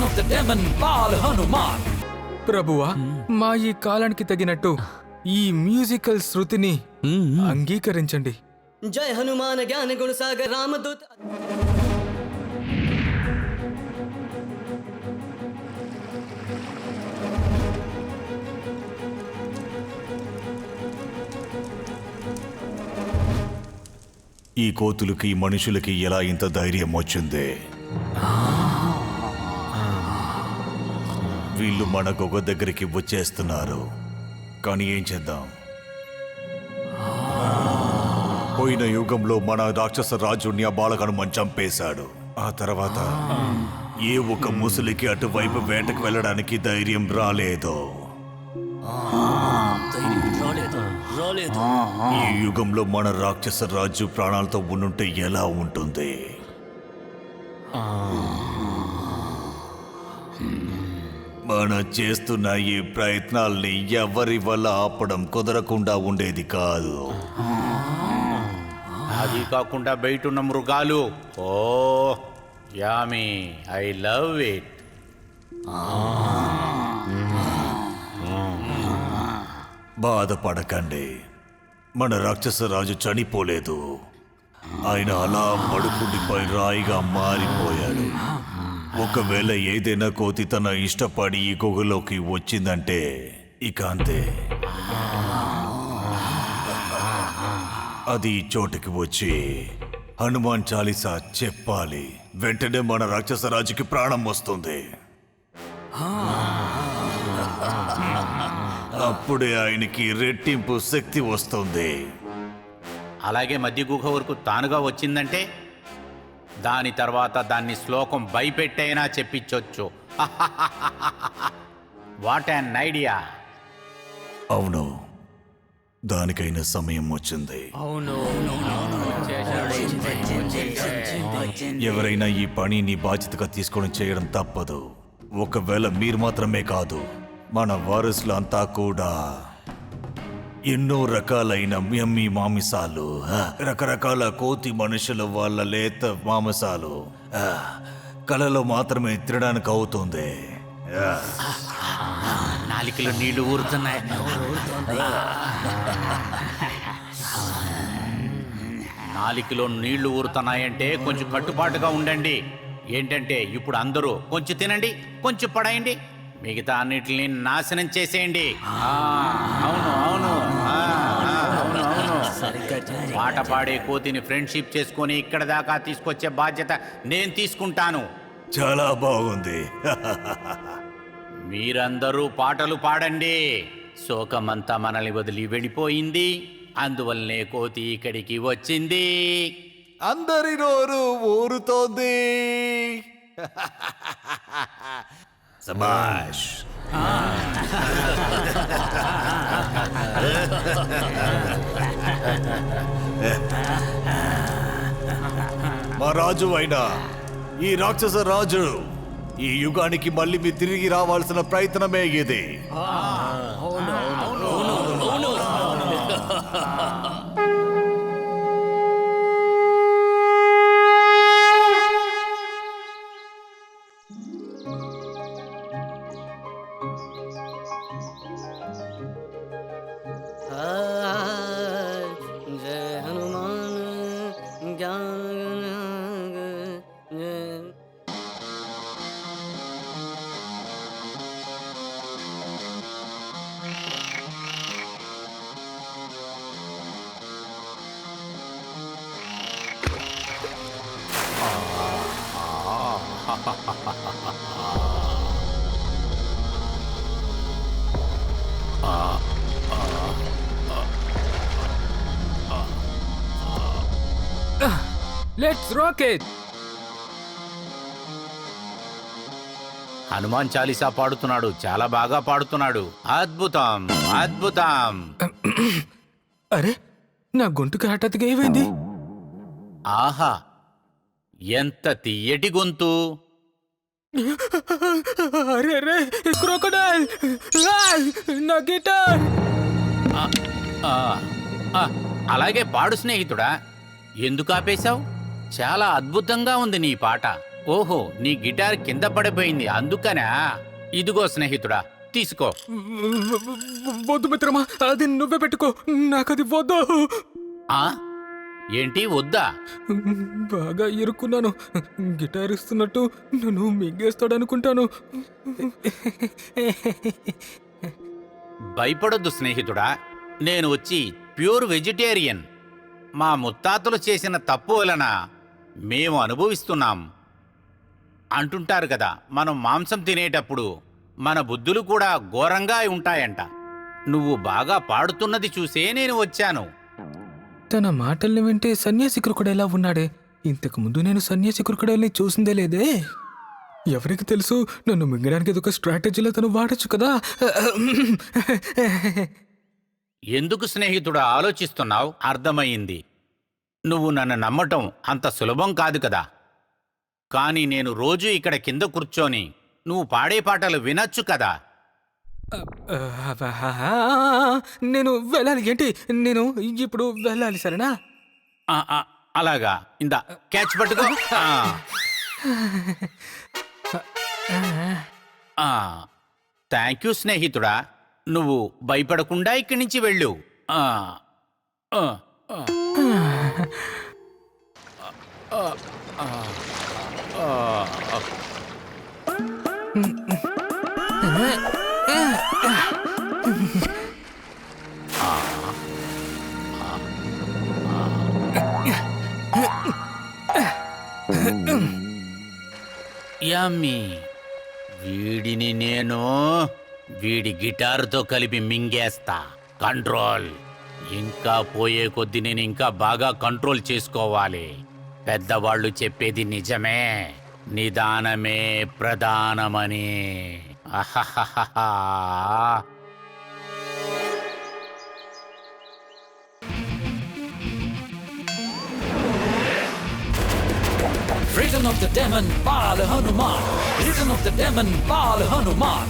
of the demon Bal Hanuman. ప్రభువా, మా ఈ కాలానికి తగినట్టు ఈ మ్యూజికల్ శృతిని అంగీకరించండి. జయ హనుమాన్ జ్ఞాన గుణ సాగర్ రామదూత. ఈ కోతులకి మనుషులకి ఎలా ఇంత ధైర్యం వచ్చింది? వీళ్ళు మనకొక దగ్గరికి వచ్చేస్తున్నారు. కానీ ఏం చేద్దాం? పోయిన యుగంలో మన రాక్షస రాజుని ఆ బాలకనుమని చంపేశాడు. ఆ తర్వాత ఏ ఒక ముసలికి అటువైపు వేటకు వెళ్ళడానికి ధైర్యం రాలేదు. ఈ యుగంలో మన రాక్షస రాజు ప్రాణాలతో ఉండుంటే ఎలా ఉంటుంది? మనం చేస్తున్న ఈ ప్రయత్నాల్ని ఎవరి వల్ల ఆపడం కుదరకుండా ఉండేది కాదు. అది కాకుండా బయట ఉన్న మృగాలు, ఓ యామి, ఐ లవ్ ఇట్. బాధపడకండి, మన రాక్షస రాజు చనిపోలేదు. ఆయన అలా పడుకుండిపై రాయిగా మారిపోయాడు. ఒకవేళ ఏదైనా కోతి తన ఇష్టపడి ఈ గుహలోకి వచ్చిందంటే ఇక అంతే. అది ఈ చోటుకి వచ్చి హనుమాన్ చాలీసా చెప్పాలి. వెంటనే మన రాక్షస రాజుకి ప్రాణం వస్తుంది. అప్పుడే ఆయనకి రెట్టింపు శక్తి వస్తుంది. అలాగే మధ్య గుహ వరకు తానుగా వచ్చిందంటే దాని తర్వాత దాన్ని శ్లోకం భయపెట్టైనా చెప్పించొచ్చు. What an idea. అవును, దానికైనా సమయం వచ్చింది. ఎవరైనా ఈ పనిని బాధ్యతగా తీసుకొని చేయడం తప్పదు. ఒకవేళ మీరు మాత్రమే కాదు, మన వారసులంతా కూడా ఎన్నో రకాలైన యమ్మీ మాంసాలు, రకరకాల కోతి మనుషుల వాళ్ళ లేత మాంసాలు కళలో మాత్రమే తినడానికి అవుతుంది. నాలికలో నీళ్లు ఊరుతున్నాయి. నాలికలో నీళ్లు ఊరుతున్నాయంటే కొంచెం కట్టుబాటుగా ఉండండి. ఏంటంటే ఇప్పుడు అందరూ కొంచెం తినండి, కొంచెం పడేయండి, మిగతా అన్నిటిని నాశనం చేసేయండి. అవును అవును అవును అవును. పాట పాడే కోతిని ఫ్రెండ్షిప్ చేసుకొని ఇక్కడ దాకా తీసుకొచ్చే బాధ్యత నేను తీసుకుంటాను. చాలా బాగుంది. మీరందరూ పాటలు పాడండి. శోకమంతా మనల్ని వదిలి వెళ్ళిపోయింది, అందువల్లనే కోతి ఇక్కడికి వచ్చింది. అందరి నోరు ఊరుతోంది. సబాష్. మా రాజు అయినా ఈ రాక్షస రాజు ఈ యుగానికి మళ్ళీ మీ తిరిగి రావాల్సిన ప్రయత్నమే ఇది. జయ హనుమాన్ జ్ఞాన లెట్స్ రాకెట్. హనుమాన్ చాలీసా పాడుతున్నాడు, చాలా బాగా పాడుతున్నాడు. అద్భుతం అద్భుతం. అరే, నా గొంతుకి హఠాత్తుగా ఏమైంది? ఆహా, ఎంత తీయటి గొంతు. అరే రే, క్రోకోడైల్! నా గిటార్! అలాగే పాడు స్నేహితుడా. ఎందుకు ఆపేశావు? చాలా అద్భుతంగా ఉంది నీ పాట. ఓహో, నీ గిటార్ కింద పడిపోయింది అందుకనా? ఇదిగో స్నేహితుడా, తీసుకో. వద్దు మిత్రమా, అది నువ్వే పెట్టుకో, నాకది వద్దు. ఆ ఏంటి వద్దా? బాగా ఇరుక్కున్నాను. గిటార్ ఇస్తున్నట్టు నన్ను మింగేస్తాడనుకుంటాను. భయపడొద్దు స్నేహితుడా, నేను వచ్చి ప్యూర్ వెజిటేరియన్. మా ముత్తాతలు చేసిన తప్పు వలన మేము అనుభవిస్తున్నాం. అంటుంటారు కదా, మనం మాంసం తినేటప్పుడు మన బుద్ధులు కూడా ఘోరంగా ఉంటాయంట. నువ్వు బాగా పాడుతున్నది చూసే నేను వచ్చాను. తన మాటల్ని వింటే సన్యాసి క్రొకడైలా ఉన్నాడే. ఇంతకు ముందు నేను సన్యాసి క్రొకడైల్ని చూసిందే లేదే. ఎవరికి తెలుసు, నన్ను మింగడానికి ఇదొక స్ట్రాటజీలో తను వాడచ్చు కదా. ఎందుకు స్నేహితుడా ఆలోచిస్తున్నావు? అర్థమయ్యింది. నువ్వు నన్ను నమ్మటం అంత సులభం కాదు కదా. కానీ నేను రోజూ ఇక్కడ కింద కూర్చొని నువ్వు పాడే పాటలు వినొచ్చు కదా. నేను వెళ్ళాలి. ఏంటి, నేను ఇప్పుడు వెళ్ళాలి, సరేనా? అలాగా, ఇందా క్యాచ్ పట్టుకో. థ్యాంక్ యూ స్నేహితుడా, నువ్వు భయపడకుండా ఇక్కడి నుంచి వెళ్ళు. యమ్మీ, వీడిని నేను వీడి గిటారుతో కలిపి మింగేస్తా. కంట్రోల్. ఇంకా పోయే కొద్దీ నేను ఇంకా బాగా కంట్రోల్ చేసుకోవాలి. పెద్దవాళ్ళు చెప్పేది నిజమే, నిదానమే ప్రధానమని. అహహహహా. Return of the Demon Bal Hanuman. Return of the Demon Bal Hanuman.